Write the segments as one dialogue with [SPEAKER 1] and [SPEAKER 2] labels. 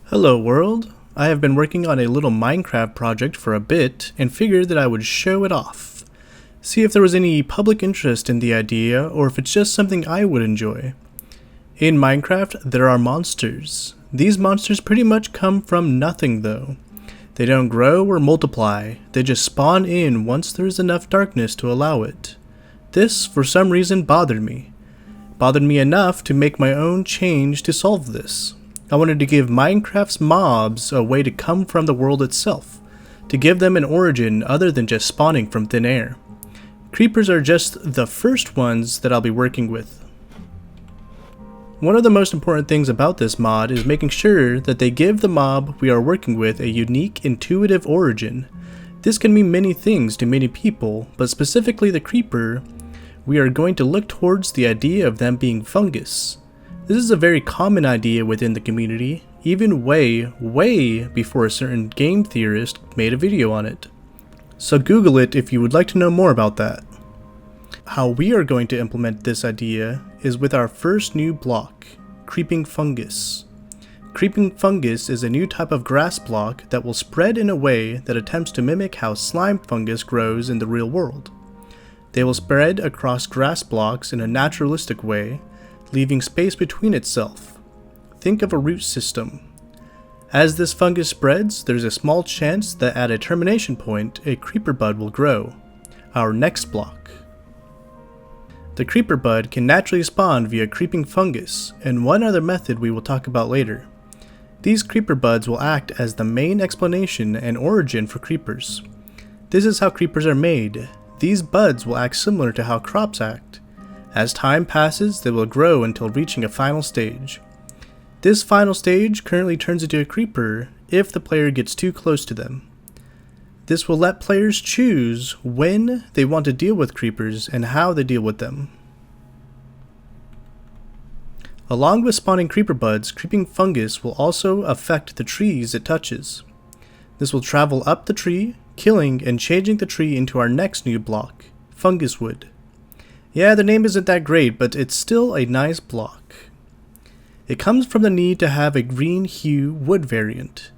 [SPEAKER 1] Hello world! I have been working on a little Minecraft project for a bit and figured that I would show it off. See if there was any public interest in the idea or if it's just something I would enjoy. In Minecraft, there are monsters. These monsters pretty much come from nothing though. They don't grow or multiply, they just spawn in once there's enough darkness to allow it. This, for some reason, bothered me. Bothered me enough to make my own change to solve this. I wanted to give Minecraft's mobs a way to come from the world itself, to give them an origin other than just spawning from thin air. Creepers are just the first ones that I'll be working with. One of the most important things about this mod is making sure that they give the mob we are working with a unique, intuitive origin. This can mean many things to many people, but specifically the creeper, we are going to look towards the idea of them being fungus. This is a very common idea within the community, even way before a certain game theorist made a video on it. So Google it if you would like to know more about that. How we are going to implement this idea is with our first new block, Creeping Fungus. Creeping Fungus is a new type of grass block that will spread in a way that attempts to mimic how slime fungus grows in the real world. They will spread across grass blocks in a naturalistic way, leaving space between itself. Think of a root system. As this fungus spreads, there's a small chance that at a termination point, a creeper bud will grow, our next block. The creeper bud can naturally spawn via creeping fungus, and one other method we will talk about later. These creeper buds will act as the main explanation and origin for creepers. This is how creepers are made. These buds will act similar to how crops act. As time passes, they will grow until reaching a final stage. This final stage currently turns into a creeper if the player gets too close to them. This will let players choose when they want to deal with creepers and how they deal with them. Along with spawning creeper buds, creeping fungus will also affect the trees it touches. This will travel up the tree, killing and changing the tree into our next new block, fungus wood. Yeah, the name isn't that great, but it's still a nice block. It comes from the need to have a green hue wood variant.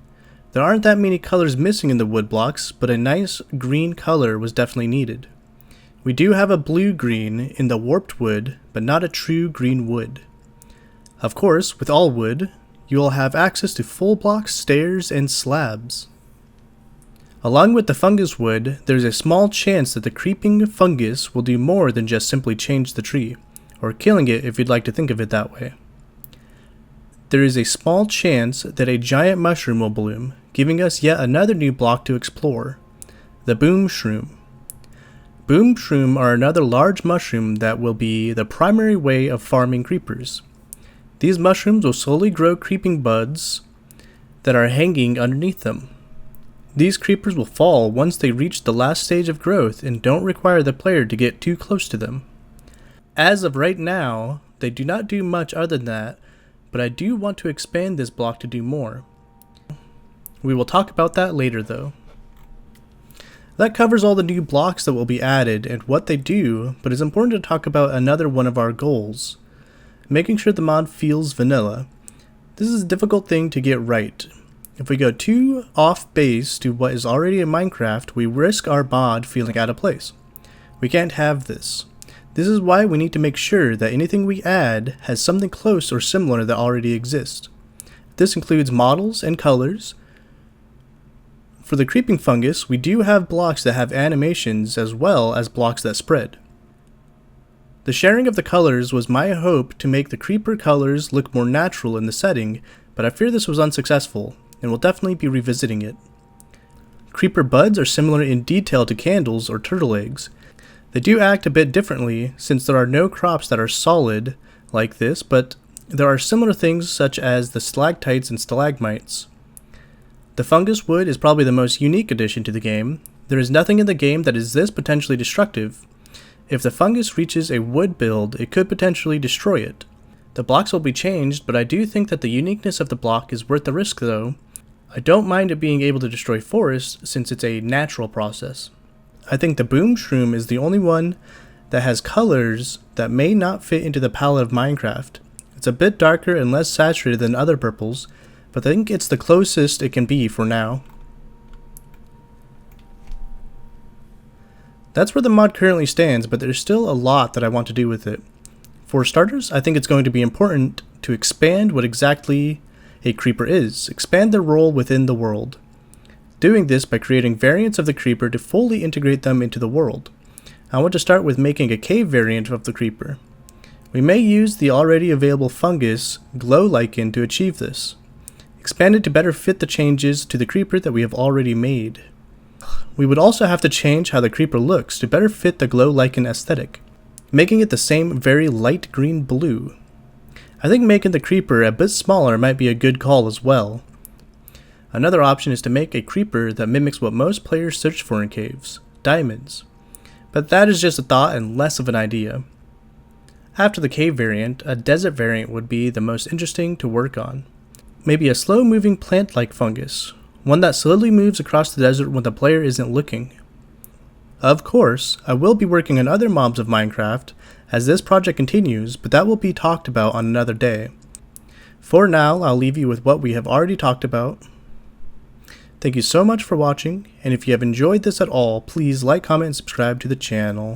[SPEAKER 1] There aren't that many colors missing in the wood blocks, but a nice green color was definitely needed. We do have a blue-green in the warped wood, but not a true green wood. Of course, with all wood, you will have access to full blocks, stairs, and slabs. Along with the fungus wood, there's a small chance that the creeping fungus will do more than just simply change the tree, or killing it if you'd like to think of it that way. There is a small chance that a giant mushroom will bloom, giving us yet another new block to explore, the boom shroom. Boom shroom are another large mushroom that will be the primary way of farming creepers. These mushrooms will slowly grow creeping buds that are hanging underneath them. These creepers will fall once they reach the last stage of growth and don't require the player to get too close to them. As of right now, they do not do much other than that, but I do want to expand this block to do more. We will talk about that later though. That covers all the new blocks that will be added and what they do, but it's important to talk about another one of our goals, making sure the mod feels vanilla. This is a difficult thing to get right. If we go too off base to what is already in Minecraft, we risk our mod feeling out of place. We can't have this. This is why we need to make sure that anything we add has something close or similar that already exists. This includes models and colors. For the creeping fungus, we do have blocks that have animations as well as blocks that spread. The sharing of the colors was my hope to make the creeper colors look more natural in the setting, but I fear this was unsuccessful, and we'll definitely be revisiting it. Creeper buds are similar in detail to candles or turtle eggs. They do act a bit differently since there are no crops that are solid like this, but there are similar things such as the stalactites and stalagmites. The fungus wood is probably the most unique addition to the game. There is nothing in the game that is this potentially destructive. If the fungus reaches a wood build, it could potentially destroy it. The blocks will be changed, but I do think that the uniqueness of the block is worth the risk though. I don't mind it being able to destroy forests since it's a natural process. I think the boom shroom is the only one that has colors that may not fit into the palette of Minecraft. It's a bit darker and less saturated than other purples, but I think it's the closest it can be for now. That's where the mod currently stands, but there's still a lot that I want to do with it. For starters, I think it's going to be important to expand what exactly a creeper is, expand their role within the world. Doing this by creating variants of the creeper to fully integrate them into the world. I want to start with making a cave variant of the creeper. We may use the already available fungus glow lichen to achieve this. Expand it to better fit the changes to the creeper that we have already made. We would also have to change how the creeper looks to better fit the glow lichen aesthetic, making it the same very light green blue. I think making the creeper a bit smaller might be a good call as well. Another option is to make a creeper that mimics what most players search for in caves, diamonds. But that is just a thought and less of an idea. After the cave variant, a desert variant would be the most interesting to work on. Maybe a slow-moving plant-like fungus, one that slowly moves across the desert when the player isn't looking. Of course, I will be working on other mobs of Minecraft as this project continues, but that will be talked about on another day. For now, I'll leave you with what we have already talked about. Thank you so much for watching, and if you have enjoyed this at all, please like, comment, and subscribe to the channel.